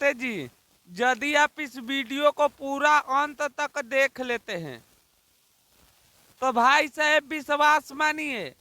सकते जी, यदि आप इस वीडियो को पूरा अंत तक देख लेते हैं तो भाई साहब विश्वास मानिए,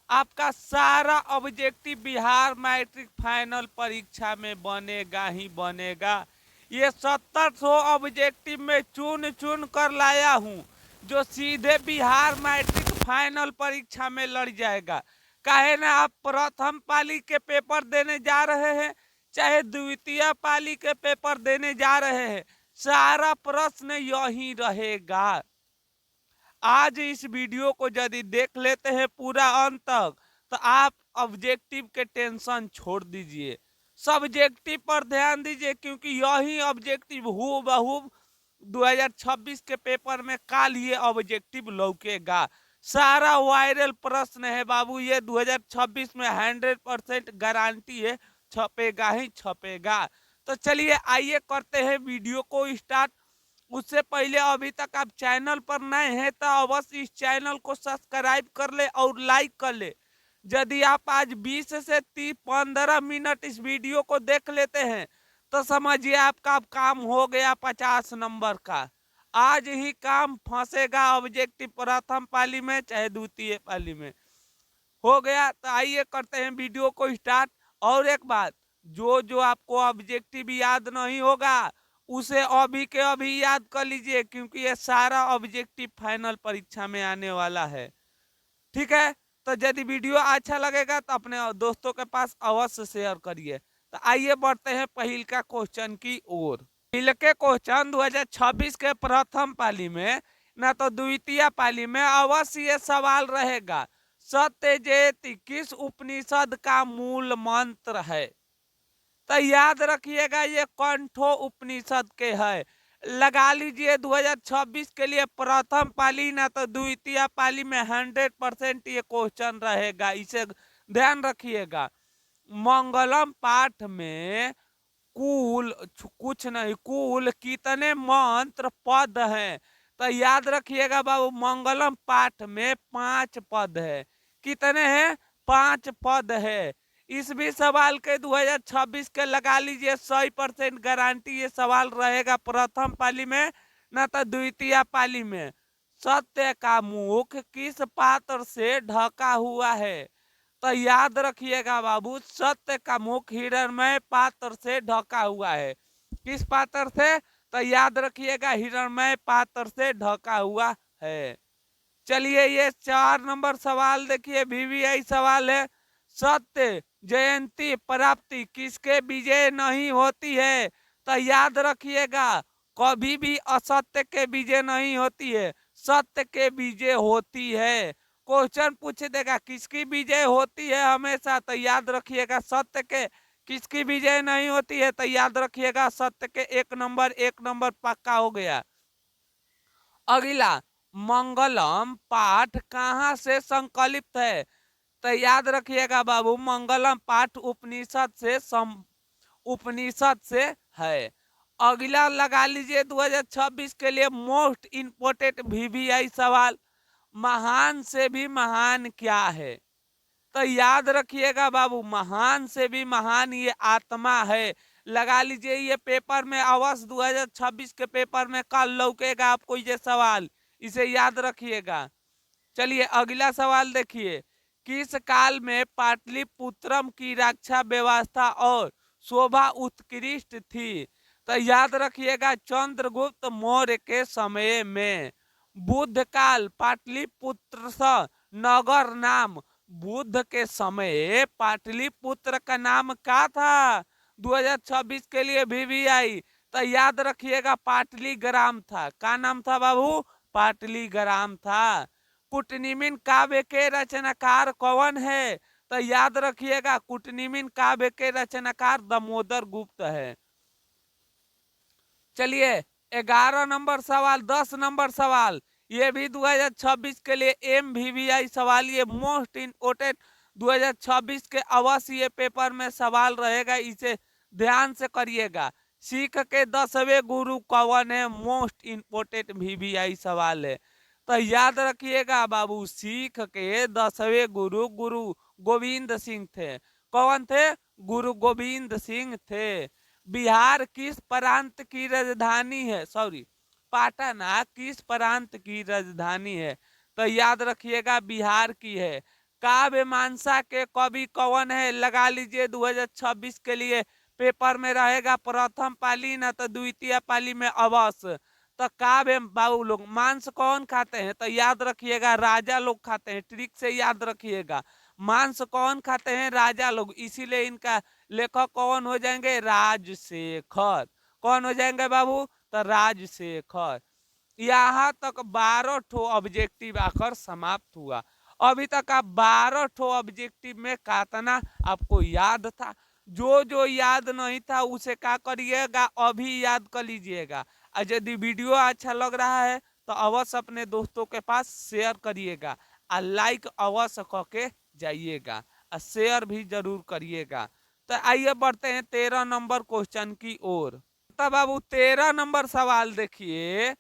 आपका सारा ऑब्जेक्टिव बिहार मैट्रिक फाइनल परीक्षा में बनेगा ही बनेगा। ये 1700 ऑब्जेक्टिव में चुन चुन कर लाया हूँ जो सीधे बिहार मैट्रिक फाइनल परीक्षा में लड़ जाएगा। काहे ना आप प्रथम पाली के पेपर देने जा रहे हैं चाहे द्वितीय पाली के पेपर देने जा रहे हैं, सारा प्रश्न यही रहेगा। आज इस वीडियो को यदि देख लेते हैं पूरा अंत तक तो आप ऑब्जेक्टिव के टेंशन छोड़ दीजिए, सब्जेक्टिव पर ध्यान दीजिए, क्योंकि यही ऑब्जेक्टिव हूबहू 2026 के पेपर में काल ये ऑब्जेक्टिव लौकेगा। सारा वायरल प्रश्न है बाबू, ये 2026 में 100% गारंटी है, छपेगा ही छपेगा। तो चलिए आइए करते हैं वीडियो को स्टार्ट। उससे पहले अभी तक आप चैनल पर नए हैं तो अवश्य इस चैनल को सब्सक्राइब कर ले और लाइक कर ले। यदि आप आज 20 से 15 मिनट इस वीडियो को देख लेते हैं तो समझिए आपका काम हो गया 50 नंबर का। आज ही काम फंसेगा ऑब्जेक्टिव प्रथम पाली में चाहे द्वितीय पाली में, हो गया। तो आइए करते हैं वीडियो को स्टार्ट। और एक बात, जो जो आपको ऑब्जेक्टिव याद नहीं होगा उसे अभी के अभी याद कर लीजिए, क्योंकि ये सारा ऑब्जेक्टिव फाइनल परीक्षा में आने वाला है। ठीक है, तो यदि वीडियो अच्छा लगेगा तो अपने दोस्तों के पास अवश्य शेयर करिए। तो आइए बढ़ते हैं पहिल का क्वेश्चन की ओर। पहिल के क्वेश्चन 2026 के प्रथम पाली में ना तो द्वितीय पाली में अवश्य ये सवाल रहेगा, सत्य जयति किस उपनिषद का मूल मंत्र है? तो याद रखिएगा ये कंठो उपनिषद के है। लगा लीजिए 2026 के लिए प्रथम पाली ना तो द्वितीय पाली में 100% ये क्वेश्चन रहेगा, इसे ध्यान रखिएगा। मंगलम पाठ में कुल कुछ नहीं, कुल कितने मंत्र पद हैं? तो याद रखिएगा बाबू, मंगलम पाठ में 5 पद है। कितने हैं? 5 पद है। इस भी सवाल के 2026 के लगा लीजिए 100% गारंटी ये सवाल रहेगा प्रथम पाली में ना तो द्वितीय पाली में। सत्य का मुख किस पात्र से ढका हुआ है? तो याद रखिएगा बाबू, सत्य का मुख हिरणमय पात्र से ढका हुआ है। किस पात्र से? तो याद रखिएगा हिरणमय पात्र से ढका हुआ है। चलिए ये 4 नंबर सवाल देखिए, VVI सवाल है। सत्य जयंती प्राप्ति किसके विजय नहीं होती है? तो याद रखिएगा कभी भी असत्य के विजय नहीं होती है, सत्य के विजय होती है। क्वेश्चन पूछ देगा किसकी विजय होती है हमेशा, तो याद रखिएगा सत्य के। किसकी विजय नहीं होती है? तो याद रखिएगा सत्य के। 1 नंबर पक्का हो गया। अगला, मंगलम पाठ कहाँ से संकलित है? तो याद रखिएगा बाबू, मंगलम पाठ उपनिषद से है। अगला लगा लीजिए 2026 के लिए मोस्ट इंपोर्टेंट VVI सवाल, महान से भी महान क्या है? तो याद रखिएगा बाबू, महान से भी महान ये आत्मा है। लगा लीजिए ये पेपर में अवश्य 2026 के पेपर में कल लौकेगा आपको ये सवाल, इसे याद रखिएगा। चलिए अगला सवाल देखिए, किस काल में पाटलिपुत्रम की रक्षा व्यवस्था और शोभा उत्कृष्ट थी? तो याद रखिएगा चंद्रगुप्त मौर्य के समय में। बुद्ध काल पाटलिपुत्र नगर नाम, बुद्ध के समय पाटलिपुत्र का नाम क्या था? 2026 के लिए VVI तो याद रखिएगा पाटलीग्राम था। क्या नाम था बाबू? पाटलीग्राम था। कुटनिमिन काव्य के रचनाकार कौन है? तो याद रखिएगा कुटनिमिन काव्य के रचनाकार दामोदर गुप्त है। चलिए 11 नंबर सवाल, 10 नंबर सवाल, ये भी 2026 के लिए MVVI सवाल, ये मोस्ट इंपोर्टेंट 2026 के अवश्य ये पेपर में सवाल रहेगा, इसे ध्यान से करिएगा। सिख के 10वें गुरु कौन है? मोस्ट इंपोर्टेंट VVI सवाल है। तो याद रखिएगा बाबू, सिख के 10वें गुरु गुरु गोविंद सिंह थे। कौन थे? गुरु गोविंद सिंह थे। बिहार किस प्रांत की राजधानी है, सॉरी, पाटना किस प्रांत की राजधानी है? तो याद रखिएगा बिहार की है। काव्य मीमांसा के कवि कौन है? लगा लीजिए 2026 के लिए पेपर में रहेगा प्रथम पाली ना तो द्वितीय पाली में अवश्य। तो काव्य बाबू लोग मांस कौन खाते हैं? तो याद रखिएगा राजा लोग खाते हैं, ट्रिक से याद रखिएगा। मांस कौन खाते हैं? राजा लोग, इसीलिए इनका लेखक कौन हो जाएंगे? राजशेखर। कौन हो जाएंगे बाबू? तो राजशेखर। यहाँ तक 12 ठो ऑब्जेक्टिव आकर समाप्त हुआ। अभी तक आप 12 ठो ऑब्जेक्टिव में कितना आपको याद था? जो जो याद नहीं था उसे क्या करिएगा, अभी याद कर लीजिएगा। और यदि वीडियो अच्छा लग रहा है तो अवश्य अपने दोस्तों के पास शेयर करिएगा, और लाइक अवश्य करके जाइएगा, और शेयर भी जरूर करिएगा। तो आइए बढ़ते हैं 13 नंबर क्वेश्चन की ओर। तब बाबू 13 नंबर सवाल देखिए।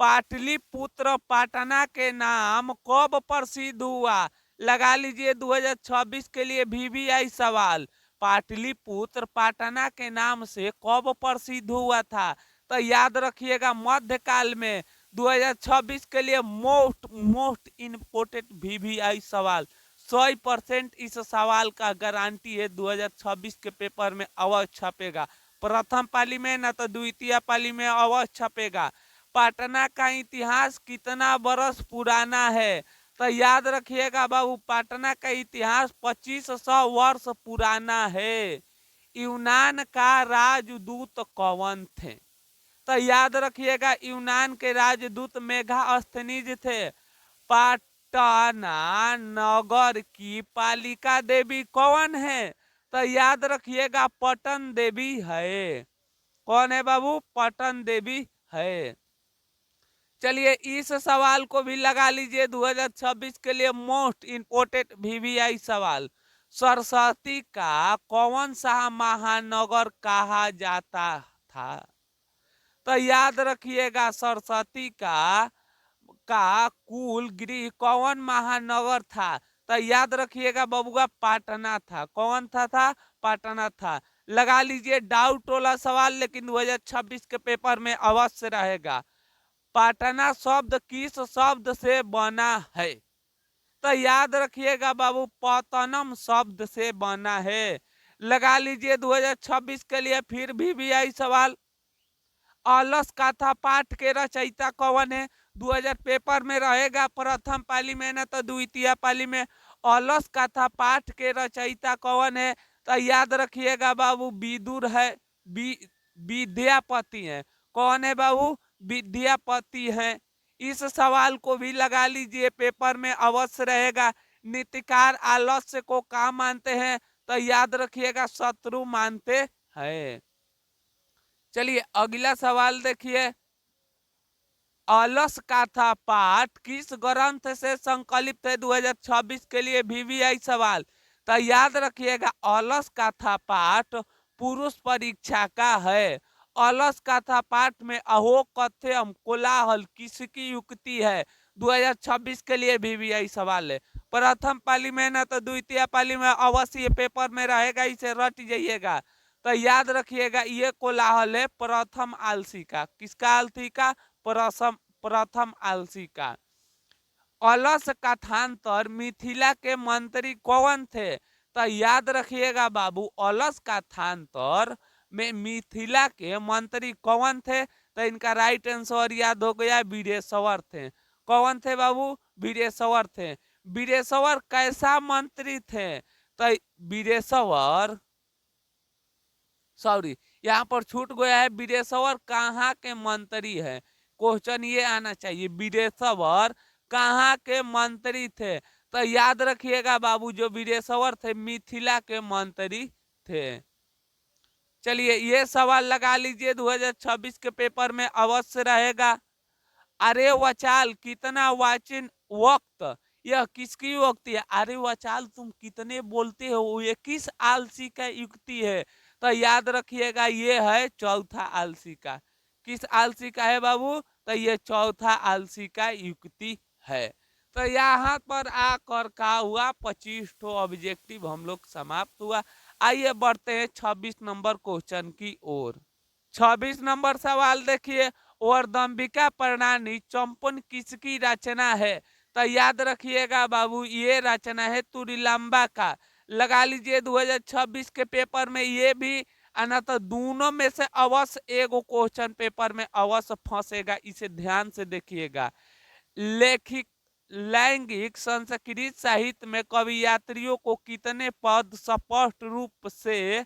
पाटलिपुत्र पाटना के नाम कब प्रसिद्ध हुआ? लगा लीजिए 2026 के लिए वीवीआई सवाल। पाटलिपुत्र पाटना के नाम से कब प्रसिद्ध हुआ था? तो याद रखिएगा मध्यकाल में। 2026 के लिए मोस्ट मोस्ट इम्पोर्टेंट वीवीआई सवाल, 100% इस सवाल का गारंटी है 2026 के पेपर में अवश्य छपेगा। प्रथम पाली में ना तो द्वितीय पाली में अवश्य छपेगा। पटना का इतिहास कितना बरस पुराना है? तो याद रखिएगा बाबू पटना का इतिहास 2500 वर्ष पुराना है। यूनान का राजदूत कौन थे? तो याद रखिएगा यूनान के राजदूत मेगास्थनीज थे। पटना नगर की पालिका देवी कौन है? तो याद रखिएगा पटन देवी है। कौन है बाबू? पटन देवी है। चलिए इस सवाल को भी लगा लीजिए 2026 के लिए मोस्ट इंपोर्टेंट वीवीआई सवाल। सरस्वती का कौन सा महानगर कहा जाता था? तो याद रखिएगा सरस्वती का कुल गृह कौन महानगर था? तो याद रखिएगा बबुआ पाटना था। कौन था? पाटना था। लगा लीजिए डाउट वाला सवाल, लेकिन 2026 के पेपर में अवश्य रहेगा। पाटना शब्द किस शब्द से बना है? तो याद रखिएगा बाबू पतनम शब्द से बना है। लगा लीजिए 2026 के लिए फिर भी आई सवाल। अलस कथा पाठ के रचयिता कौन है? 2000 पेपर में रहेगा प्रथम पाली में ना तो द्वितीय पाली में। अलस कथा पाठ के रचयिता कौन है? तो याद रखिएगा बाबू विदुर है, विद्यापति है। कौन है बाबू? विद्यापति है। इस सवाल को भी लगा लीजिए पेपर में अवश्य रहेगा। नीतिकार आलस्य को क्या मानते हैं? तो याद रखिएगा शत्रु मानते हैं। चलिए अगला सवाल देखिए। अलस कथा पाठ किस ग्रंथ से संकलित है? 2026 के लिए वीवीआई सवाल। तो याद रखिएगा अलस कथा पाठ पुरुष परीक्षा का है। अलस कथा पाठ में अहो कथ्यम कोलाहल किसकी युक्ति है? 2026 के लिए वीवीआई सवाल है। प्रथम पाली में ना तो द्वितीय पाली में अवश्य पेपर में रहेगा, इसे रट जाइएगा। तो याद रखिएगा ये कोलाहल है प्रथम आलसी का। किसका आलसी का? प्रथम आलसी का। अलस कथांतर मिथिला के मंत्री कौन थे? तो याद रखिएगा बाबू अलस कथांतर में मिथिला के मंत्री कौन थे? तो इनका राइट आंसर याद हो गया, वीरेश्वर थे। कौन थे बाबू? वीरेश्वर थे। वीरेश्वर कैसा मंत्री थे? तो वीरेश्वर, सॉरी यहाँ पर छूट गया है, वीरेश्वर कहाँ के मंत्री है? क्वेश्चन ये आना चाहिए वीरेश्वर कहाँ के मंत्री थे? तो याद रखिएगा बाबू जो वीरेश्वर थे मिथिला के मंत्री थे। चलिए ये सवाल लगा लीजिए 2026 के पेपर में अवश्य रहेगा। अरे वचाल कितना वाचिन वक्त, यह किसकी युक्ति है? अरे वचाल तुम कितने बोलते हो, ये किस आलसी का युक्ति है? तो याद रखिएगा ये है चौथा आलसी का। किस आलसी का है बाबू? तो ये चौथा आलसी का युक्ति है। तो यहाँ पर आकर का हुआ 25 ठो ऑब्जेक्टिव हम लोग समाप्त हुआ। आइए बढ़ते हैं 26 नंबर क्वेश्चन की ओर। 26 नंबर सवाल देखिए, औरदंबिका प्रणाली चंपन किसकी रचना है? तो याद रखिएगा बाबू, ये रचना है तुरीलांबा का। लगा लीजिए 2026 के पेपर में ये भी आना, तो दोनों में से अवश्य एगो क्वेश्चन पेपर में अवश्य फंसेगा, इसे ध्यान से देखिएगा। लेखिक लैंगिक संस्कृत साहित्य में कवि यात्रियों को कितने पद स्पष्ट रूप से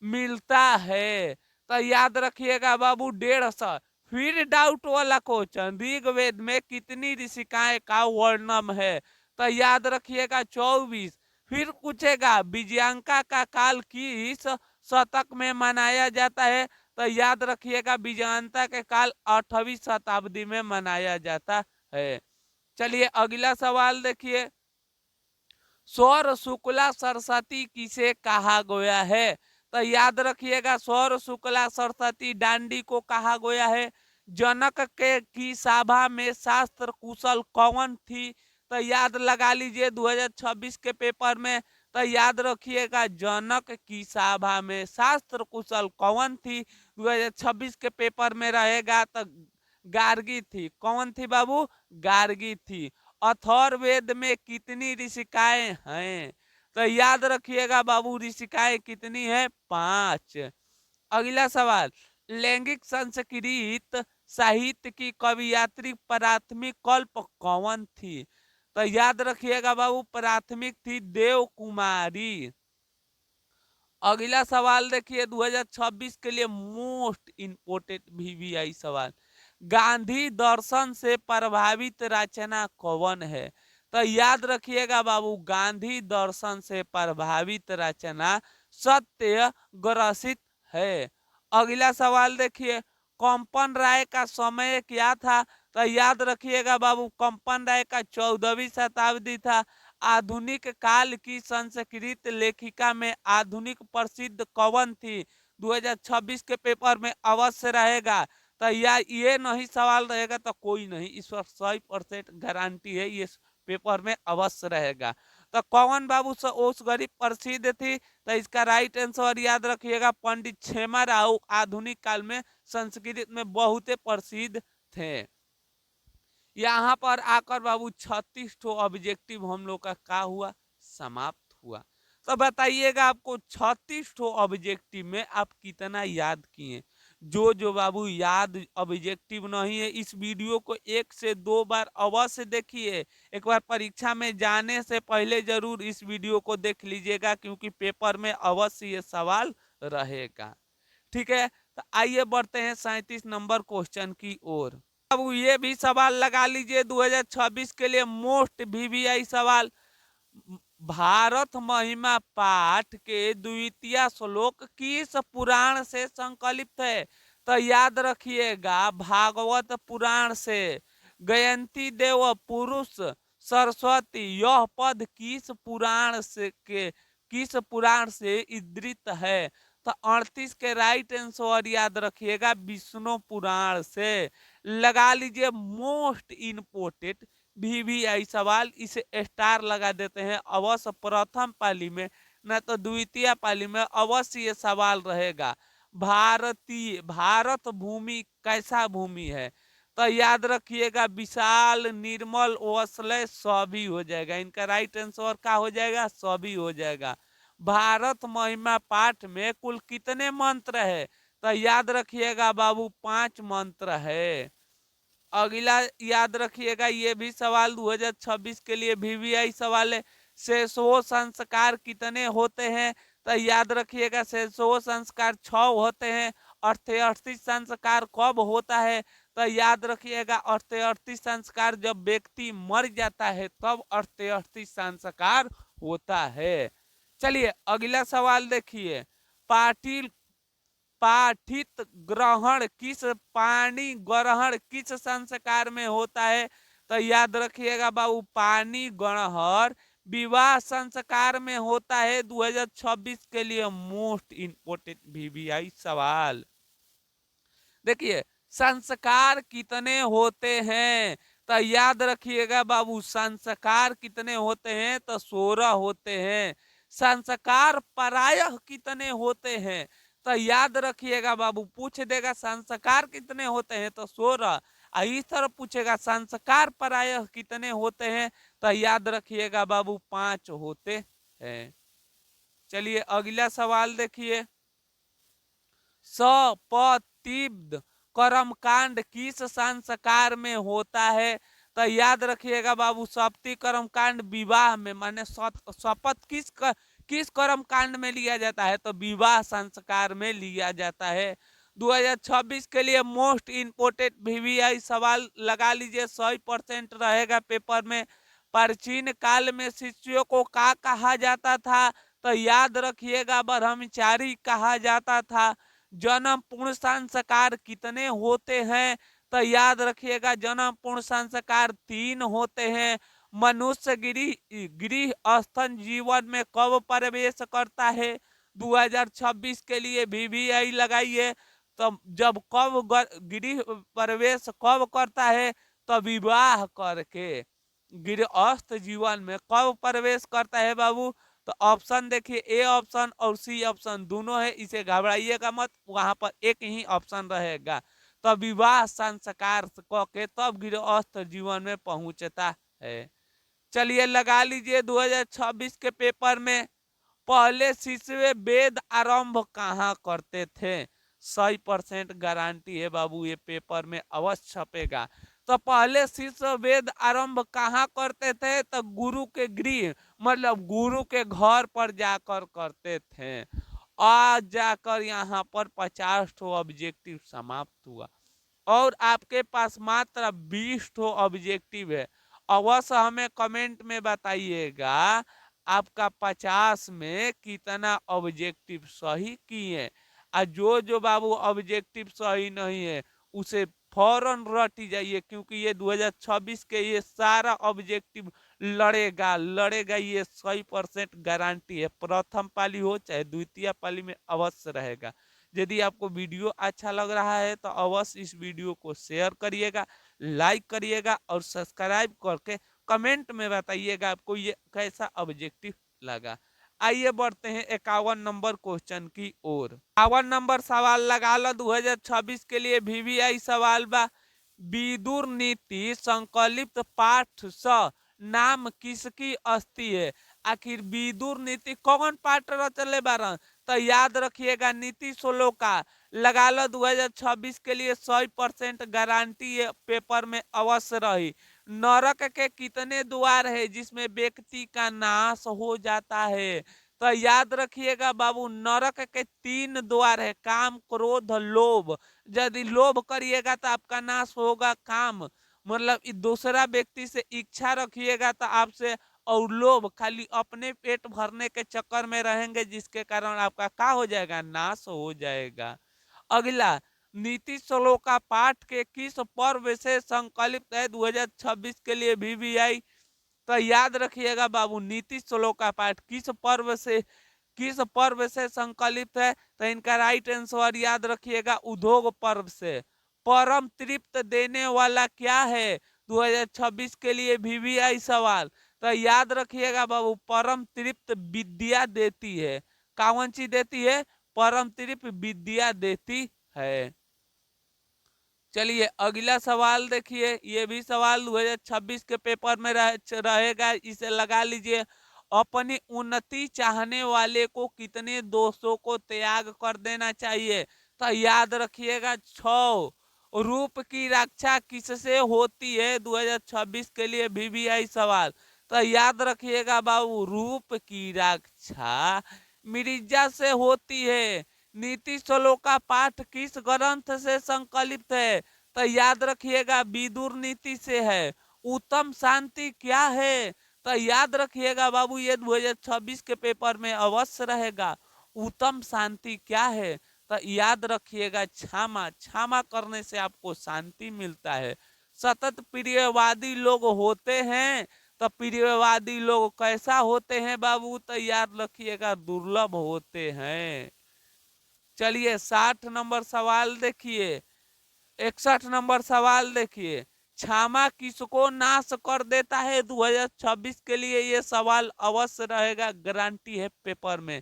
मिलता है? तो याद रखिएगा बाबू 150। फिर डाउट वाला क्वेश्चन, ऋग्वेद में कितनी ऋषिकाएं का वर्णन है? तो याद रखिएगा 24। फिर पूछेगा विजयांका का काल किस शतक में मनाया जाता है? तो याद रखिएगा विजयांता के काल 8वीं शताब्दी में मनाया जाता है। चलिए अगला सवाल देखिए, सौर शुक्ला सरस्वती किसे कहा गया है? तो याद रखिएगा सौर शुक्ला सरस्वती डांडी को कहा गया है। जनक के की सभा में शास्त्र कुशल कौन थी? तो याद लगा लीजिए 2026 के पेपर में। तो याद रखिएगा जनक की सभा में शास्त्र कुशल कौन थी, 2026 के पेपर में रहेगा। तो गार्गी थी। कौन थी बाबू? गार्गी थी। अथर्ववेद में कितनी ऋषिकाएं हैं? तो याद रखिएगा बाबू ऋषिकाएं कितनी है? 5। अगला सवाल, लैंगिक संस्कृत साहित्य की कवियत्री प्राथमिक कल्प कौन थी? तो याद रखिएगा बाबू प्राथमिक थी देव कुमारी। अगला सवाल देखिए 2026 के लिए मोस्ट इंपोर्टेंट वीवीआई सवाल, गांधी दर्शन से प्रभावित रचना कौन है? तो याद रखिएगा बाबू गांधी दर्शन से प्रभावित रचना सत्य ग्रसित है। अगला सवाल देखिए, कंपन राय का समय क्या था? तो याद रखिएगा बाबू कंपन राय का 14वीं शताब्दी था। आधुनिक काल की संस्कृत लेखिका में आधुनिक प्रसिद्ध कौन थी? 2026 के पेपर में अवश्य रहेगा। तो या ये नहीं सवाल रहेगा तो कोई नहीं, इस पर 100% गारंटी है, ये पेपर में अवश्य रहेगा। तो कौन बाबू उस गरीब प्रसिद्ध थी? तो इसका राइट आंसर याद रखिएगा पंडित क्षेमा राव आधुनिक काल में संस्कृत में बहुत प्रसिद्ध थे। यहाँ पर आकर बाबू 36 ठो ऑब्जेक्टिव हम लोग का हुआ, समाप्त हुआ। तो बताइएगा आपको 36 ठो ऑब्जेक्टिव में आप कितना याद किए? जो बाबू याद ऑब्जेक्टिव नहीं है, इस वीडियो को 1 से 2 बार अवश्य देखिए। एक बार परीक्षा में जाने से पहले जरूर इस वीडियो को देख लीजिएगा, क्योंकि पेपर में अवश्य ये सवाल रहेगा। ठीक है, तो आइए बढ़ते हैं 37 नंबर क्वेश्चन की ओर। अब ये भी सवाल लगा लीजिए 2026 के लिए मोस्ट वीवीआई सवाल, भारत महिमा पाठ के द्वितीय श्लोक किस पुराण से संकलित है? तो याद रखिएगा भागवत पुराण से। गयंती देव पुरुष सरस्वती, यह पद किस पुराण से उद्धृत है? तो 38 के राइट आंसर याद रखिएगा विष्णु पुराण से। लगा लीजिए मोस्ट इंपोर्टेंट वीवीआई सवाल, इसे स्टार लगा देते हैं। अवश्य प्रथम पाली में न तो द्वितीय पाली में अवश्य ये सवाल रहेगा। भारत भूमि कैसा भूमि है? तो याद रखिएगा विशाल निर्मल वसलय सभी हो जाएगा। इनका राइट आंसर क्या हो जाएगा? सभी हो जाएगा। भारत महिमा पाठ में कुल कितने मंत्र है? तो याद रखिएगा बाबू 5 मंत्र है। अगला याद रखिएगा ये भी सवाल 2026 के लिए वीवीआई सवाल है, शेषो संस्कार कितने होते हैं? तो याद रखिएगा शेषो संस्कार 6 होते हैं। अर्थी संस्कार कब होता है? तो याद रखिएगा अर्थी संस्कार जब व्यक्ति मर जाता है तब अर्थी संस्कार होता है। चलिए अगला सवाल देखिए, पाटिल पाठित ग्रहण किस पानी ग्रहण किस संस्कार में होता है? तो याद रखिएगा बाबू पानी ग्रहण विवाह संस्कार में होता है। 2026 के लिए मोस्ट इंपोर्टेंट वीवीआई सवाल देखिए, संस्कार कितने होते हैं? तो याद रखिएगा बाबू संस्कार कितने होते हैं? तो 16 होते हैं। संस्कार प्रायः कितने होते हैं? तो याद रखिएगा बाबू, पूछ देगा संस्कार कितने होते हैं तो 16। इस तरह पूछेगा संस्कार प्रायः कितने होते हैं तो याद रखिएगा बाबू 5 होते हैं। चलिए अगला सवाल देखिए, सपतिब्द कर्मकांड किस संस्कार में होता है? तो याद रखिएगा बाबू, सप्ती कर्मकांड विवाह में, माने शपथ किस कर्मकांड में लिया जाता है? तो विवाह संस्कार में लिया जाता है। 2026 के लिए मोस्ट इम्पोर्टेंट वीवीआई सवाल लगा लीजिए, 100% रहेगा पेपर में। प्राचीन काल में शिष्यों को क्या कहा जाता था? तो याद रखिएगा ब्रह्मचारी कहा जाता था। जन्म पूर्ण संस्कार कितने होते हैं? तो याद रखिएगा जन्म पूर्ण संस्कार 3 होते हैं। मनुष्य गृह स्थन जीवन में कब प्रवेश करता है? 2026 के लिए वीवीआई लगाइए। तो जब कब गृह प्रवेश कब करता है? तो विवाह करके गृहस्थ जीवन में कब प्रवेश करता है बाबू? तो ऑप्शन देखिए, ए ऑप्शन और सी ऑप्शन दोनों है, इसे घबराइएगा मत, वहां पर एक ही ऑप्शन रहेगा। तो विवाह संस्कार के तब गृहस्थ जीवन में पहुंचता है। चलिए लगा लीजिए 2026 के पेपर में, पहले शिष्य वेद आरंभ कहाँ करते थे? 100% गारंटी है बाबू, ये पेपर में अवश्य छपेगा। तो पहले शिष्य वेद आरंभ कहाँ करते थे? तो गुरु के गृह, मतलब गुरु के घर पर जाकर करते थे। आज जाकर यहाँ पर 50 ऑब्जेक्टिव समाप्त हुआ और आपके पास मात्र 20 ऑब्जेक्टिव है। अवश्य हमें कमेंट में बताइएगा आपका 50 में कितना ऑब्जेक्टिव सही किए। और जो बाबू ऑब्जेक्टिव सही नहीं है उसे फौरन रट जाइए, क्योंकि ये 2026 के ये सारा ऑब्जेक्टिव लड़ेगा, ये 100% गारंटी है। प्रथम पाली हो चाहे द्वितीय पाली में अवश्य रहेगा। यदि आपको वीडियो अच्छा लग रहा है तो अवश्य इस वीडियो को शेयर करिएगा, लाइक करिएगा और सब्सक्राइब करके कमेंट में बताइएगा आपको ये कैसा ऑब्जेक्टिव लगा। आइए बढ़ते हैं 51 नंबर क्वेश्चन की ओर। 51 नंबर सवाल लगा लो 2026 के लिए वीवीआई सवाल बा। विदुर नीति संकलित पाठ स नाम किसकी अस्ति है? आखिर विदुर नीति कौन पाठ रचले बारन? तो याद रखिएगा नीति श्लोका लगा लो 2026 के लिए 100% गारंटी है, पेपर में अवश्य रही। नरक के कितने द्वार है जिसमें व्यक्ति का नाश हो जाता है? तो याद रखिएगा बाबू, नरक के 3 द्वार है, काम क्रोध लोभ। यदि लोभ करिएगा तो आपका नाश होगा, काम मतलब दूसरा व्यक्ति से इच्छा रखिएगा तो आपसे, और लोभ खाली अपने पेट भरने के चक्कर में रहेंगे जिसके कारण आपका क्या हो जाएगा? नाश हो जाएगा। अगला, नीति श्लोका पाठ के किस पर्व से संकलित है 2026 के लिए वीवीआई? तो याद रखिएगा बाबू, नीति श्लोका पाठ किस पर्व से संकलित है? तो इनका राइट आंसर याद रखिएगा उद्योग पर्व से। परम तृप्त देने वाला क्या है 2026 के लिए वीवीआई सवाल? तो याद रखिएगा बाबू, परम तृप्त विद्या देती है। कौन सी देती है? परम तृप्त विद्या देती है। चलिए अगला सवाल देखिए, ये भी सवाल 2026 के पेपर में रहेगा, इसे लगा लीजिए। अपनी उन्नति चाहने वाले को कितने दोषों को त्याग कर देना चाहिए? तो याद रखिएगा 6। रूप की रक्षा किससे होती है 2026 के लिए वीवीआई सवाल? तो याद रखिएगा बाबू, रूप की रक्षा मिर्जा से होती है। नीति श्लोका पाठ किस ग्रंथ से संकलित है? तो याद रखिएगा विदुर नीति से है। उत्तम शांति क्या है? तो याद रखिएगा बाबू, ये 2026 के पेपर में अवश्य रहेगा। उत्तम शांति क्या है? तो याद रखिएगा क्षमा करने से आपको शांति मिलता है। सतत प्रियवादी लोग होते हैं। तो प्रियवादी लोग कैसा होते हैं बाबू? तो याद रखिएगा दुर्लभ होते हैं। चलिए 60 नंबर सवाल देखिए, 61 नंबर सवाल देखिए। क्षमा किसको नाश कर देता है? 2026 के लिए ये सवाल अवश्य रहेगा, गारंटी है पेपर में।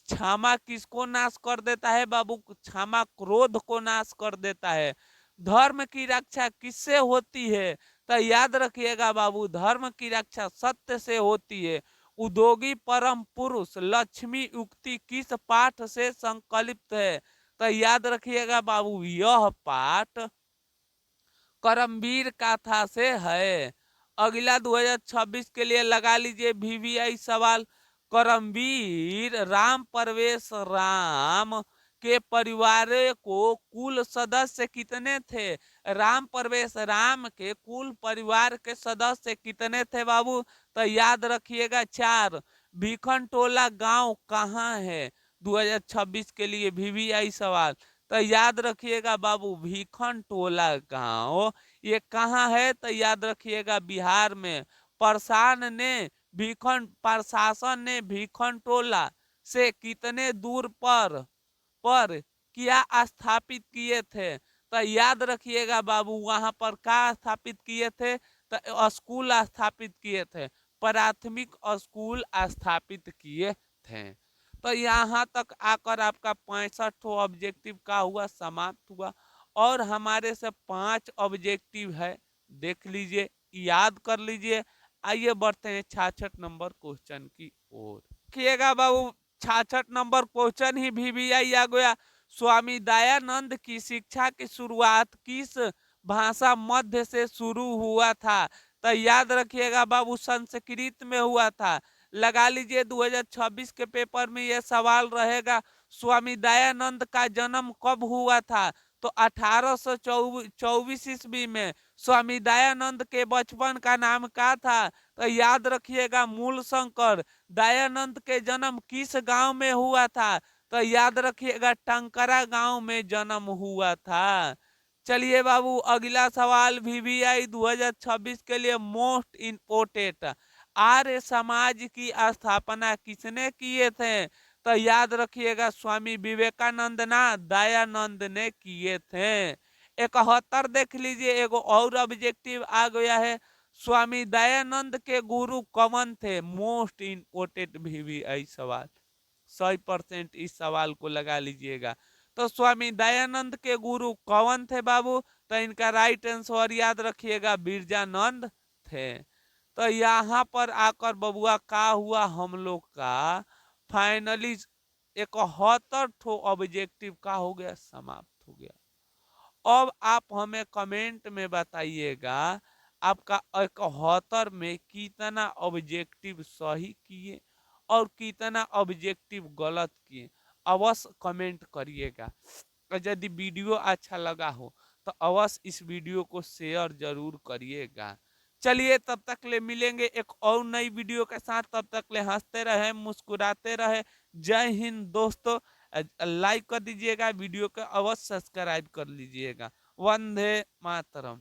क्षमा किसको नाश कर देता है बाबू? क्षमा क्रोध को नाश कर देता है। धर्म की रक्षा किससे होती है? तो याद रखिएगा बाबू, धर्म की रक्षा सत्य से होती है। उद्योगी परम पुरुष लक्ष्मी उक्ति किस पाठ से संकलित है? तो याद रखिएगा बाबू, यह पाठ करमवीर गाथा से है। अगला 2026 के लिए लगा लीजिए वीवीआई सवाल। करमवीर राम परवेश राम के परिवार को कुल सदस्य कितने थे? राम परवेश राम के कुल परिवार के सदस्य कितने थे बाबू? तो याद रखिएगा 4। भिखनटोला गांव कहाँ है? 2026 के लिए वीवीआई सवाल। तो याद रखिएगा बाबू, भिखनटोला गांव ये कहाँ है? तो याद रखिएगा बिहार में। प्रशासन ने भिखनटोला से कितने दूर पर क्या स्थापित किए थे? तो याद रखिएगा बाबू, वहां पर क्या स्थापित किए थे? तो स्कूल स्थापित किए थे, प्राथमिक स्कूल स्थापित किए थे। तो यहाँ तक आकर आपका 65 ऑब्जेक्टिव का हुआ समाप्त हुआ। और हमारे से 5 ऑब्जेक्टिव है, देख लीजिए, याद कर लीजिए। आइए बढ़ते हैं 66 नंबर क्वेश्चन की ओर। देखिएगा बाबू, 66 नंबर क्वेश्चन ही वीवीआई आ गया। स्वामी दयानंद की शिक्षा की शुरुआत किस भाषा मध्य से शुरू हुआ था? तो याद रखिएगा बाबू, संस्कृत में हुआ था। लगा लीजिए 2026 के पेपर में यह सवाल रहेगा, स्वामी दयानंद का जन्म कब हुआ था? तो 1824 ईस्वी में। स्वामी दयानंद के बचपन का नाम क्या था? तो याद रखिएगा मूल शंकर। दयानंद के जन्म किस गांव में हुआ था? तो याद रखिएगा टंकरा गांव में जन्म हुआ था। चलिए बाबू, अगला सवाल वीवीआई 2026 के लिए मोस्ट इम्पोर्टेंट। आर्य समाज की स्थापना किसने किए थे? तो याद रखिएगा स्वामी विवेकानंद ना दयानंद ने किए थे। 71 देख लीजिए, एगो और ऑब्जेक्टिव आ गया है। स्वामी दयानंद के गुरु कौन थे? मोस्ट इम्पोर्टेंट वीवीआई सवाल, 100% इस सवाल को लगा लीजिएगा। तो स्वामी दयानंद के गुरु कौन थे बाबू? तो इनका राइट आंसर याद रखिएगा बिरजानंद थे। तो यहाँ पर आकर बबुआ का हुआ हम लोग का फाइनली 71 ऑब्जेक्टिव का हो गया, समाप्त हो गया। अब आप हमें कमेंट में बताइएगा आपका 71 में कितना ऑब्जेक्टिव सही किए और कितना ऑब्जेक्टिव गलत किए, अवश्य कमेंट करिएगा। यदि वीडियो अच्छा लगा हो तो अवश्य इस वीडियो को शेयर जरूर करिएगा। चलिए, तब तक ले मिलेंगे एक और नई वीडियो के साथ। तब तक ले हंसते रहे, मुस्कुराते रहे। जय हिंद दोस्तों। लाइक कर दीजिएगा वीडियो को, अवश्य सब्सक्राइब कर लीजिएगा। वंदे मातरम।